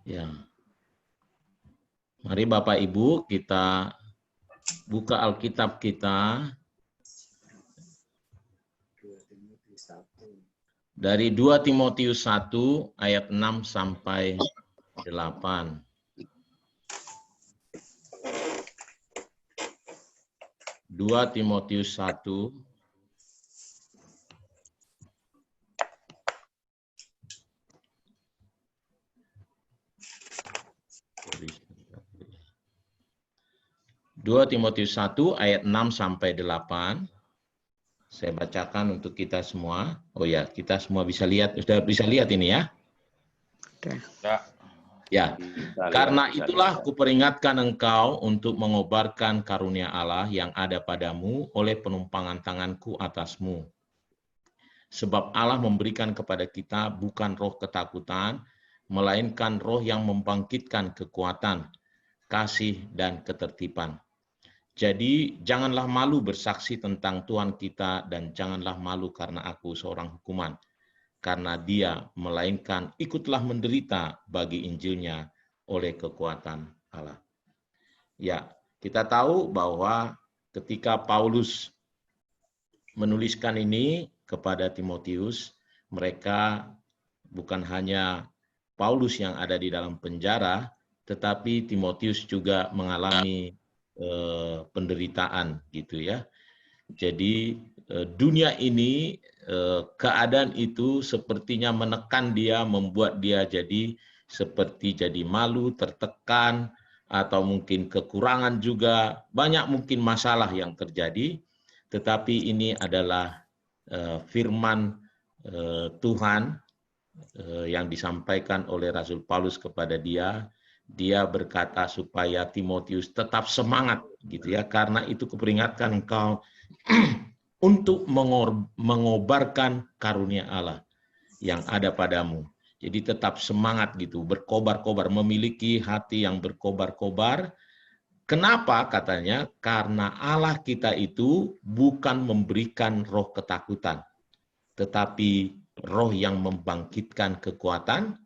Ya. Mari Bapak Ibu kita buka Alkitab kita dari 2 Timotius 1 ayat 6 sampai 8. 2 Timotius 1 2 Timotius 1 ayat 6 sampai 8. Saya bacakan untuk kita semua. Oh ya, kita semua bisa lihat, sudah bisa lihat ini ya. Ya, karena itulah kuperingatkan engkau untuk mengobarkan karunia Allah yang ada padamu oleh penumpangan tanganku atasmu. Sebab Allah memberikan kepada kita bukan roh ketakutan, melainkan roh yang membangkitkan kekuatan, kasih, dan ketertiban. Jadi janganlah malu bersaksi tentang Tuhan kita dan janganlah malu karena aku seorang hukuman. Karena dia melainkan ikutlah menderita bagi Injilnya oleh kekuatan Allah. Ya, kita tahu bahwa ketika Paulus menuliskan ini kepada Timotius, mereka bukan hanya Paulus yang ada di dalam penjara, tetapi Timotius juga mengalami penderitaan gitu ya. Jadi dunia ini keadaan itu sepertinya menekan dia, membuat dia jadi seperti jadi malu, tertekan, atau mungkin kekurangan juga, banyak mungkin masalah yang terjadi. Tetapi ini adalah firman Tuhan yang disampaikan oleh Rasul Paulus kepada dia. Dia berkata supaya Timotius tetap semangat gitu ya, karena itu kuperingatkan engkau untuk mengobarkan karunia Allah yang ada padamu. Jadi tetap semangat gitu, berkobar-kobar, memiliki hati yang berkobar-kobar. Kenapa katanya? Karena Allah kita itu bukan memberikan roh ketakutan, tetapi roh yang membangkitkan kekuatan,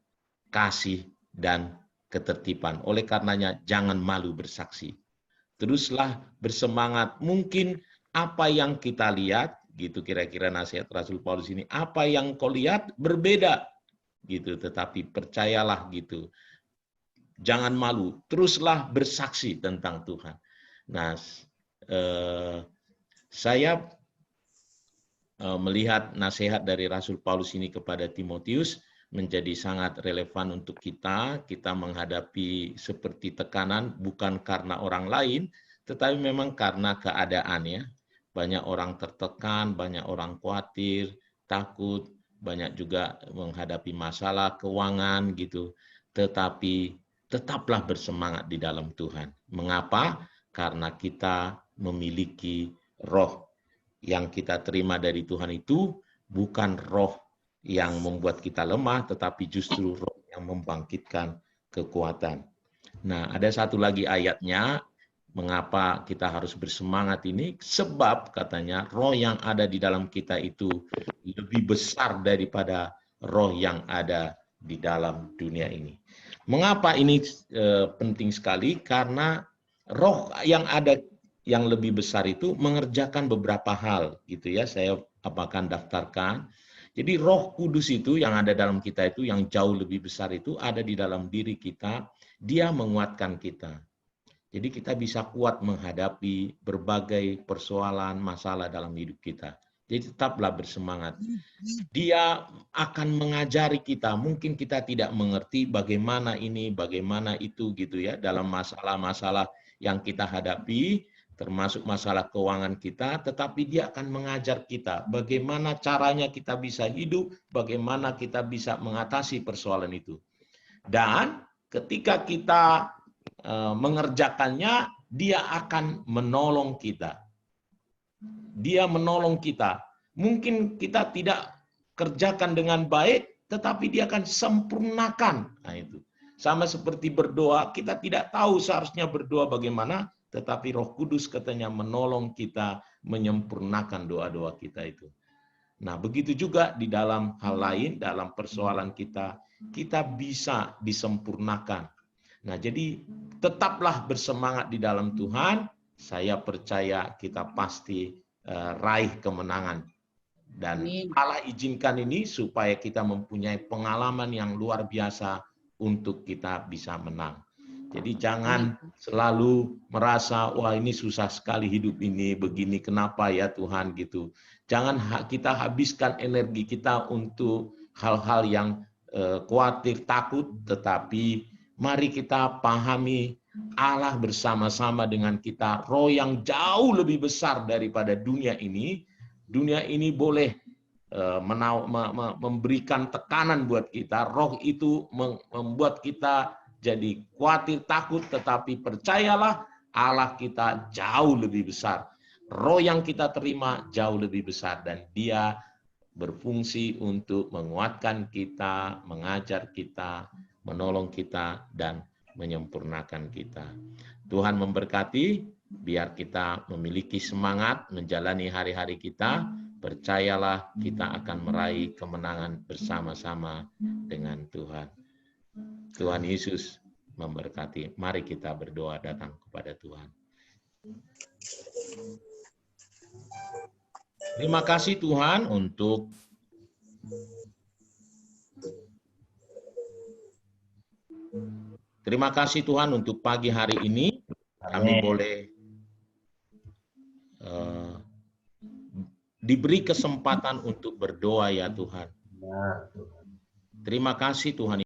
kasih, dan ketertiban. Oleh karenanya jangan malu bersaksi. Teruslah bersemangat. Mungkin apa yang kita lihat, gitu kira-kira nasihat Rasul Paulus ini, apa yang kau lihat berbeda, gitu. Tetapi percayalah gitu. Jangan malu. Teruslah bersaksi tentang Tuhan. Nah, saya melihat nasihat dari Rasul Paulus ini kepada Timotius menjadi sangat relevan untuk kita. Kita menghadapi seperti tekanan bukan karena orang lain, tetapi memang karena keadaan ya. Banyak orang tertekan, banyak orang khawatir, takut, banyak juga menghadapi masalah keuangan gitu. Tetapi tetaplah bersemangat di dalam Tuhan. Mengapa? Karena kita memiliki roh yang kita terima dari Tuhan itu bukan roh yang membuat kita lemah, tetapi justru roh yang membangkitkan kekuatan. Nah, ada satu lagi ayatnya, mengapa kita harus bersemangat ini? Sebab katanya roh yang ada di dalam kita itu lebih besar daripada roh yang ada di dalam dunia ini. Mengapa ini penting sekali? Karena roh yang ada yang lebih besar itu mengerjakan beberapa hal gitu ya. Saya akan daftarkan. Jadi Roh Kudus itu yang ada dalam kita itu yang jauh lebih besar itu ada di dalam diri kita, dia menguatkan kita. Jadi kita bisa kuat menghadapi berbagai persoalan, masalah dalam hidup kita. Jadi tetaplah bersemangat. Dia akan mengajari kita, mungkin kita tidak mengerti bagaimana ini, bagaimana itu gitu ya, dalam masalah-masalah yang kita hadapi, termasuk masalah keuangan kita, tetapi dia akan mengajar kita bagaimana caranya kita bisa hidup, bagaimana kita bisa mengatasi persoalan itu. Dan ketika kita mengerjakannya, dia akan menolong kita. Dia menolong kita. Mungkin kita tidak kerjakan dengan baik, tetapi dia akan sempurnakan. Nah itu. Sama seperti berdoa, kita tidak tahu seharusnya berdoa bagaimana, tetapi Roh Kudus katanya menolong kita menyempurnakan doa-doa kita itu. Nah, begitu juga di dalam hal lain, dalam persoalan kita bisa disempurnakan. Nah, jadi tetaplah bersemangat di dalam Tuhan. Saya percaya kita pasti raih kemenangan. Dan Allah izinkan ini supaya kita mempunyai pengalaman yang luar biasa untuk kita bisa menang. Jadi jangan selalu merasa, wah ini susah sekali hidup ini, begini, kenapa ya Tuhan gitu. Jangan kita habiskan energi kita untuk hal-hal yang khawatir, takut, tetapi mari kita pahami Allah bersama-sama dengan kita, roh yang jauh lebih besar daripada dunia ini. Dunia ini boleh memberikan tekanan buat kita, roh itu membuat kita jadi khawatir, takut, tetapi percayalah Allah kita jauh lebih besar. Roh yang kita terima jauh lebih besar dan Dia berfungsi untuk menguatkan kita, mengajar kita, menolong kita, dan menyempurnakan kita. Tuhan memberkati, biar kita memiliki semangat menjalani hari-hari kita. Percayalah kita akan meraih kemenangan bersama-sama dengan Tuhan. Tuhan Yesus memberkati. Mari kita berdoa datang kepada Tuhan. Terima kasih Tuhan untuk pagi hari ini. Kami boleh diberi kesempatan untuk berdoa ya Tuhan. Terima kasih Tuhan.